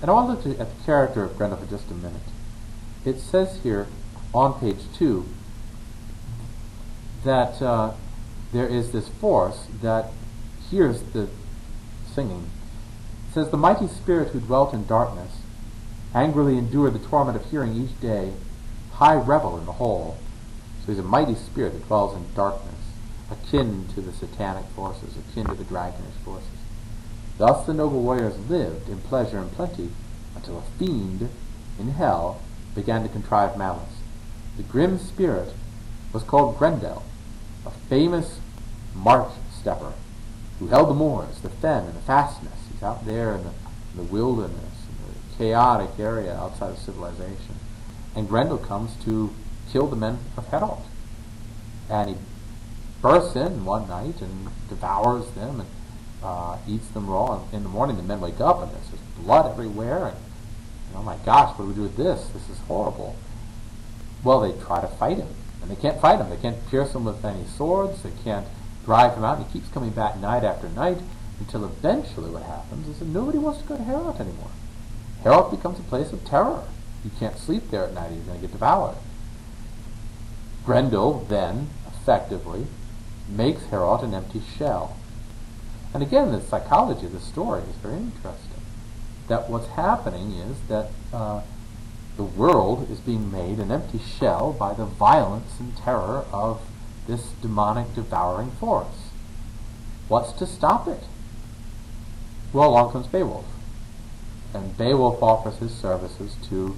And I want to look at the character of Grendel for just a minute. It says here on page 2 that there is this force that hears the singing. It says, "The mighty spirit who dwelt in darkness angrily endured the torment of hearing each day, high revel in the whole." So he's a mighty spirit that dwells in darkness, akin to the satanic forces, akin to the dragonish forces. Thus the noble warriors lived in pleasure and plenty until a fiend in hell began to contrive malice. The grim spirit was called Grendel, a famous march stepper who held the moors, the fen, and the fastness. He's out there in the wilderness, in the chaotic area outside of civilization. And Grendel comes to kill the men of Herod. And he bursts in one night and devours them and eats them raw. And in the morning the men wake up and there's just blood everywhere. And oh my gosh, what do we do with this? This is horrible. Well, they try to fight him. And they can't fight him. They can't pierce him with any swords. They can't drive him out. And he keeps coming back night after night until eventually what happens is that nobody wants to go to Herod anymore. Herod becomes a place of terror. You can't sleep there at night. You're going to get devoured. Grendel then, effectively, makes Herod an empty shell. And again, the psychology of the story is very interesting. That what's happening is that the world is being made an empty shell by the violence and terror of this demonic devouring force. What's to stop it? Well, along comes Beowulf. And Beowulf offers his services to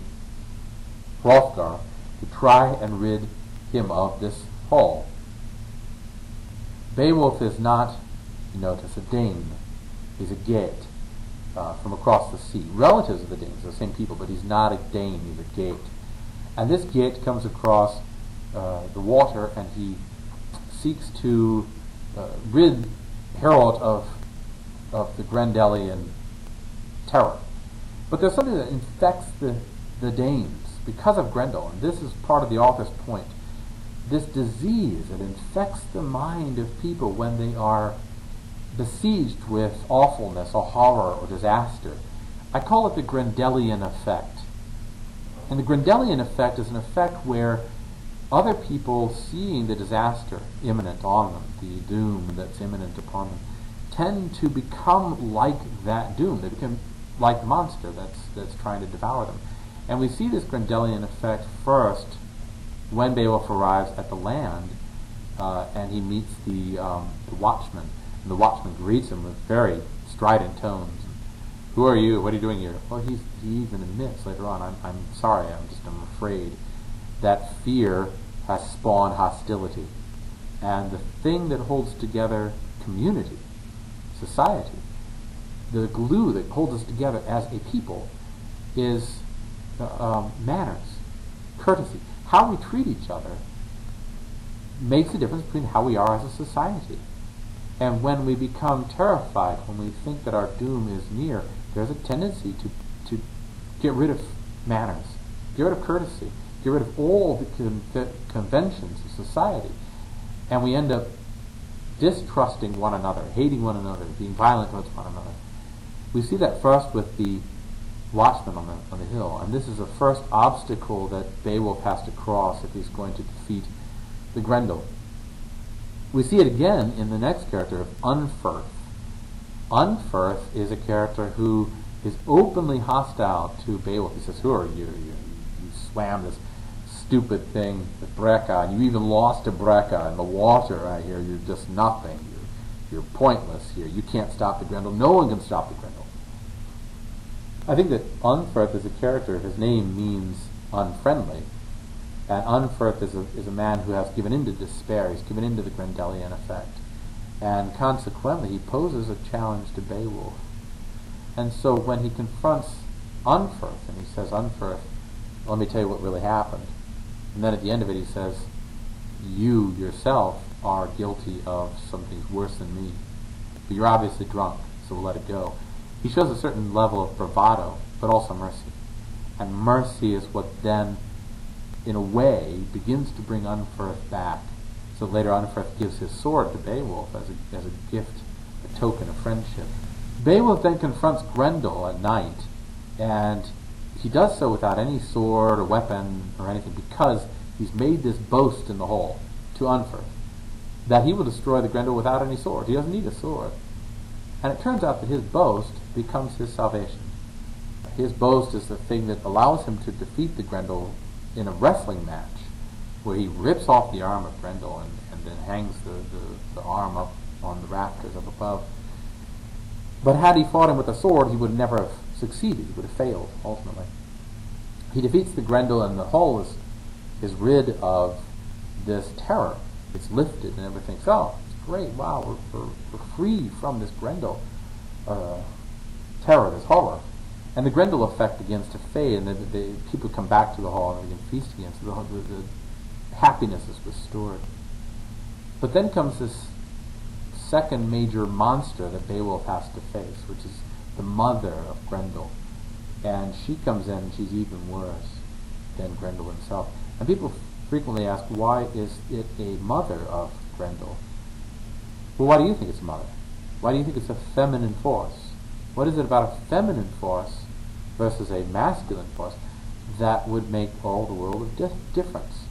Hrothgar to try and rid him of this whole. Beowulf is not, you notice, a Dane. He's a Geat from across the sea. Relatives of the Danes, the same people, but he's not a Dane, he's a Geat. And this Geat comes across the water and he seeks to rid Herod of the Grendelian terror. But there's something that infects the Danes because of Grendel, and this is part of the author's point. This disease that infects the mind of people when they are besieged with awfulness or horror or disaster. I call it the Grendelian effect. And the Grendelian effect is an effect where other people, seeing the disaster imminent on them, the doom that's imminent upon them, tend to become like that doom. They become like the monster that's trying to devour them. And we see this Grendelian effect first when Beowulf arrives at the land and he meets the watchman. And the watchman greets him with very strident tones. "Who are you? What are you doing here?" Well, he even admits later on, I'm sorry, I'm afraid. That fear has spawned hostility. And the thing that holds together community, society, the glue that holds us together as a people is manners, courtesy. How we treat each other makes a difference between how we are as a society. And when we become terrified, when we think that our doom is near, there's a tendency to get rid of manners, get rid of courtesy, get rid of all the conventions of society. And we end up distrusting one another, hating one another, being violent towards one another. We see that first with the watchman on the hill, and this is the first obstacle that Beowulf has to cross if he's going to defeat the Grendel. We see it again in the next character of Unferth. Unferth is a character who is openly hostile to Beowulf. He says, "Who are you? You swam this stupid thing with Brecca, and you even lost to Brecca in the water right here. You're just nothing. You're pointless here. You can't stop the Grendel. No one can stop the Grendel." I think that Unferth is a character. His name means unfriendly. And Unferth is a man who has given in to despair. He's given in to the Grendelian effect. And consequently, he poses a challenge to Beowulf. And so when he confronts Unferth, and he says, "Unferth, let me tell you what really happened." And then at the end of it he says, "You yourself are guilty of some things worse than me. But you're obviously drunk, so we'll let it go." He shows a certain level of bravado, but also mercy. And mercy is what then, in a way, begins to bring Unferth back. So later Unferth gives his sword to Beowulf as a gift, a token of friendship. Beowulf then confronts Grendel at night, And he does so without any sword or weapon or anything, because he's made this boast in the hall to Unferth that he will destroy the Grendel without any sword. He doesn't need a sword. And it turns out that his boast becomes his salvation. His boast is the thing that allows him to defeat the Grendel in a wrestling match, where he rips off the arm of Grendel and then hangs the arm up on the rafters up above. But had he fought him with a sword, he would never have succeeded. He would have failed, ultimately. He defeats the Grendel, and the hall is rid of this terror. It's lifted, and everything thinks, oh, it's great, wow, we're free from this Grendel terror, this horror. And the Grendel effect begins to fade, and the people come back to the hall and begin feasting again, so the happiness is restored. But then comes this second major monster that Beowulf has to face, which is the mother of Grendel. And she comes in, and she's even worse than Grendel himself. And people frequently ask, why is it a mother of Grendel? Well, why do you think it's a mother? Why do you think it's a feminine force? What is it about a feminine force versus a masculine force that would make all the world of difference?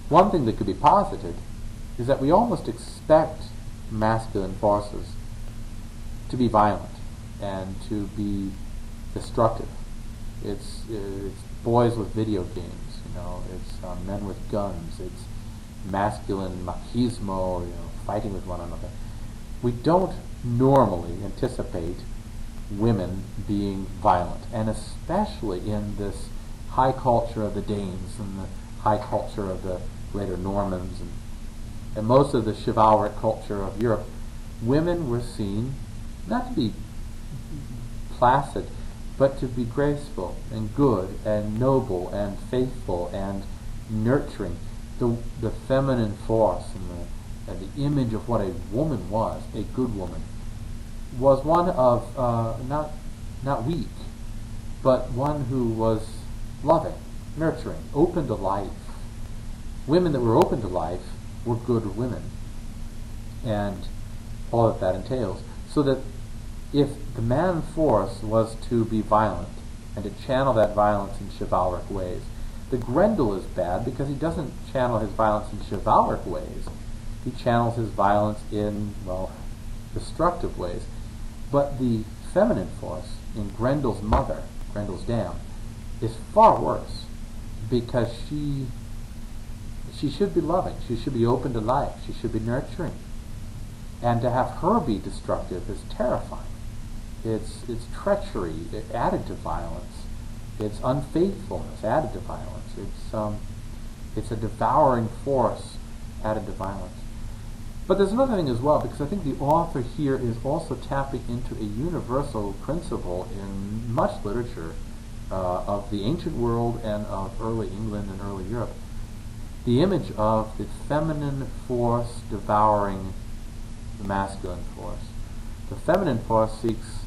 One thing that could be posited is that we almost expect masculine forces to be violent and to be destructive. It's boys with video games, it's men with guns, it's masculine machismo, fighting with one another. We don't normally anticipate women being violent, and especially in this high culture of the Danes and the high culture of the later Normans and most of the chivalric culture of Europe. Women were seen not to be placid, but to be graceful and good and noble and faithful and nurturing. The feminine force and the image of what a woman was, a good woman, was one of not weak, but one who was loving, nurturing, open to life. Women that were open to life were good women, and all that entails. So that if the man force was to be violent and to channel that violence in chivalric ways, the Grendel is bad because he doesn't channel his violence in chivalric ways. He channels his violence in, destructive ways. But the feminine force in Grendel's mother, Grendel's dam, is far worse, because she should be loving, she should be open to life, she should be nurturing. And to have her be destructive is terrifying. It's treachery added to violence. It's unfaithfulness added to violence. It's a devouring force added to violence. But there's another thing as well, because I think the author here is also tapping into a universal principle in much literature of the ancient world and of early England and early Europe. The image of the feminine force devouring the masculine force. The feminine force seeks,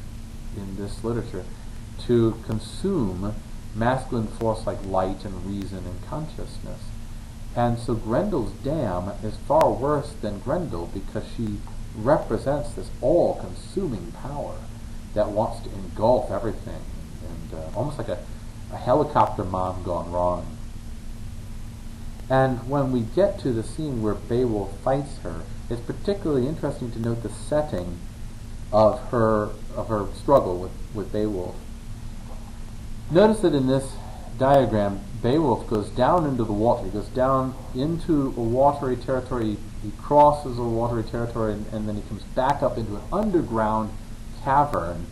in this literature, to consume masculine force like light and reason and consciousness. And so Grendel's dam is far worse than Grendel, because she represents this all-consuming power that wants to engulf everything, and almost like a helicopter mom gone wrong. And when we get to the scene where Beowulf fights her, it's particularly interesting to note the setting of her struggle with Beowulf. Notice that in this diagram, Beowulf goes down into the water. He goes down into a watery territory. He crosses a watery territory, and then he comes back up into an underground cavern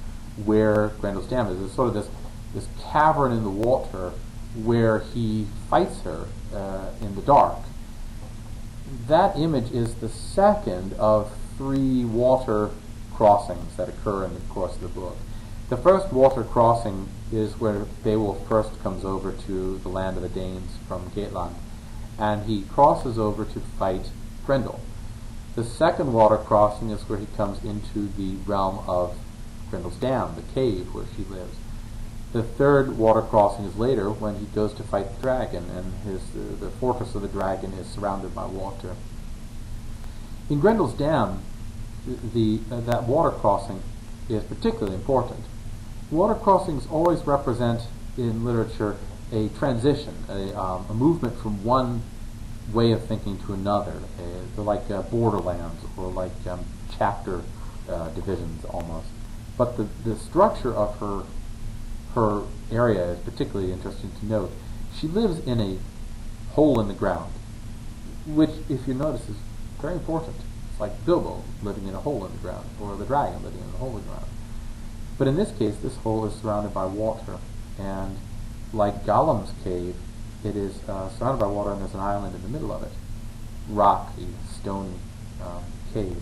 where Grendel's dam is. There's sort of this cavern in the water where he fights her in the dark. That image is the second of 3 water crossings that occur in the course of the book. The first water crossing is where Beowulf first comes over to the land of the Danes from Geatland, and he crosses over to fight Grendel. The second water crossing is where he comes into the realm of Grendel's dam, the cave where she lives. The third water crossing is later, when he goes to fight the dragon, and the fortress of the dragon is surrounded by water. In Grendel's dam, that water crossing is particularly important, water crossings always represent in literature a transition, a movement from one way of thinking to another. They're like borderlands or like chapter divisions almost. But the structure of her area is particularly interesting to note. She lives in a hole in the ground, which, if you notice, is very important. It's like Bilbo living in a hole in the ground, or the dragon living in a hole in the ground. But in this case, this hole is surrounded by water, and like Gollum's cave, it is surrounded by water, and there's an island in the middle of it, rocky, stony cave.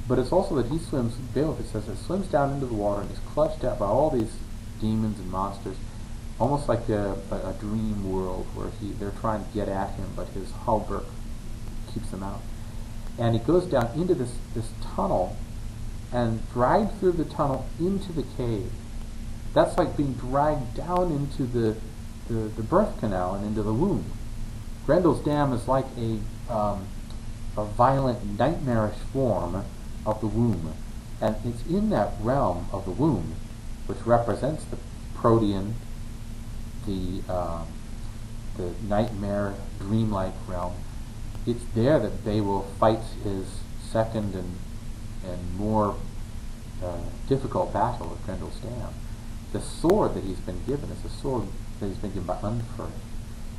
But it's also that he swims, Beowulf, it says, it swims down into the water, and he's clutched at by all these demons and monsters, almost like a dream world where they're trying to get at him, but his hauberk keeps them out. And he goes down into this tunnel, and dragged through the tunnel into the cave. That's like being dragged down into the birth canal and into the womb. Grendel's dam is like a violent, nightmarish form of the womb. And it's in that realm of the womb, which represents the protean, the nightmare, dreamlike realm. It's there that Beowulf fights his second and more difficult battle with Grendel's dam. The sword that he's been given is a sword that he's been given by Unferth.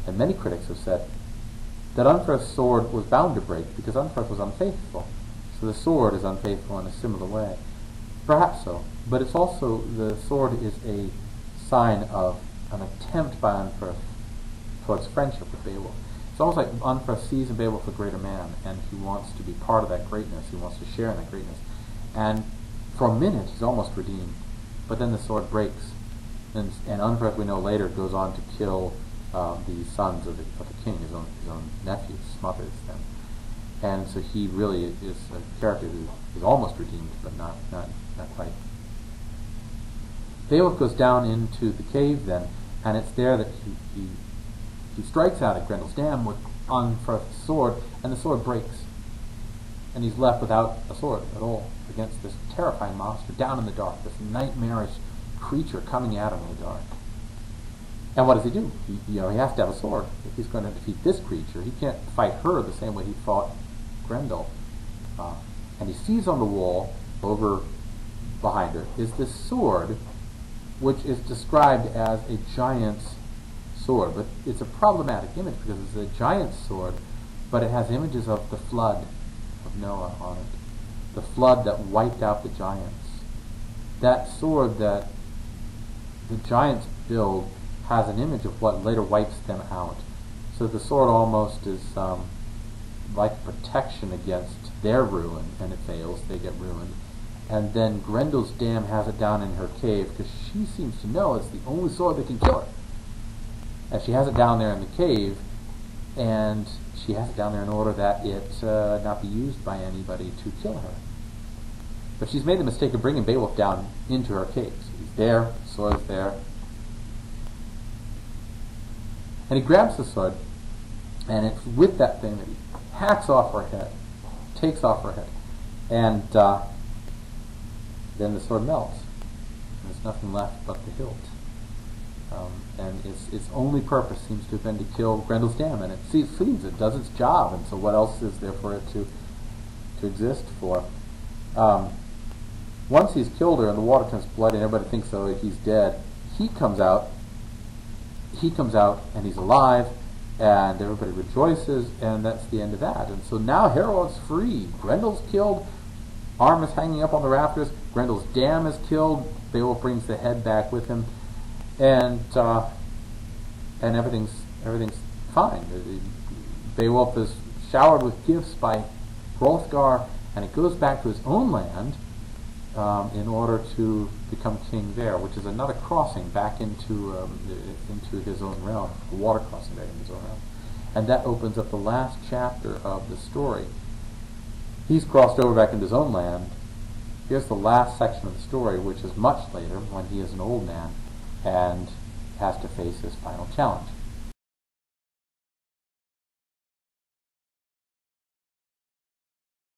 And many critics have said that Unferth's sword was bound to break because Unferth was unfaithful. So the sword is unfaithful in a similar way. Perhaps so. But it's also, the sword is a sign of an attempt by Unferth towards friendship with Beowulf. It's almost like Unferth sees in Beowulf a greater man, and he wants to be part of that greatness. He wants to share in that greatness. And for a minute, he's almost redeemed. But then the sword breaks. And Unferth, we know later, goes on to kill the sons of the king, his own nephews, smothers them. And so he really is a character who is almost redeemed, but not quite. Beowulf goes down into the cave then, and it's there that he strikes out at Grendel's dam with Unferth's sword, and the sword breaks. And he's left without a sword at all against this terrifying monster down in the dark, this nightmarish creature coming at him in the dark. And what does he do? He has to have a sword if he's going to defeat this creature. He can't fight her the same way he fought Grendel. And he sees on the wall over behind her is this sword, which is described as a giant's sword. But it's a problematic image because it's a giant's sword, but it has images of the flood of Noah on it. The flood that wiped out the giants. That sword that the giants build has an image of what later wipes them out. So the sword almost is like protection against their ruin, and it fails, they get ruined. And then Grendel's dam has it down in her cave because she seems to know it's the only sword that can kill her. And she has it down there in the cave, and she has it down there in order that it not be used by anybody to kill her. But she's made the mistake of bringing Beowulf down into her cave. So he's there, the sword is there. And he grabs the sword, and it's with that thing that he hacks off her head, takes off her head, and then the sword melts. And there's nothing left but the hilt. And its only purpose seems to have been to kill Grendel's dam, and it seems it does its job, and so what else is there for it to exist for? Once he's killed her and the water turns bloody and everybody thinks he's dead, he comes out and he's alive, and everybody rejoices, and that's the end of that. And so now Harold's free. Grendel's killed, arm is hanging up on the rafters, Grendel's dam is killed, Beowulf brings the head back with him, and everything's fine. Beowulf is showered with gifts by Hrothgar, and he goes back to his own land in order to become king there, which is another crossing back into his own realm, a water crossing back into his own realm. And that opens up the last chapter of the story. He's crossed over back into his own land. Here's the last section of the story, which is much later, when he is an old man and has to face his final challenge.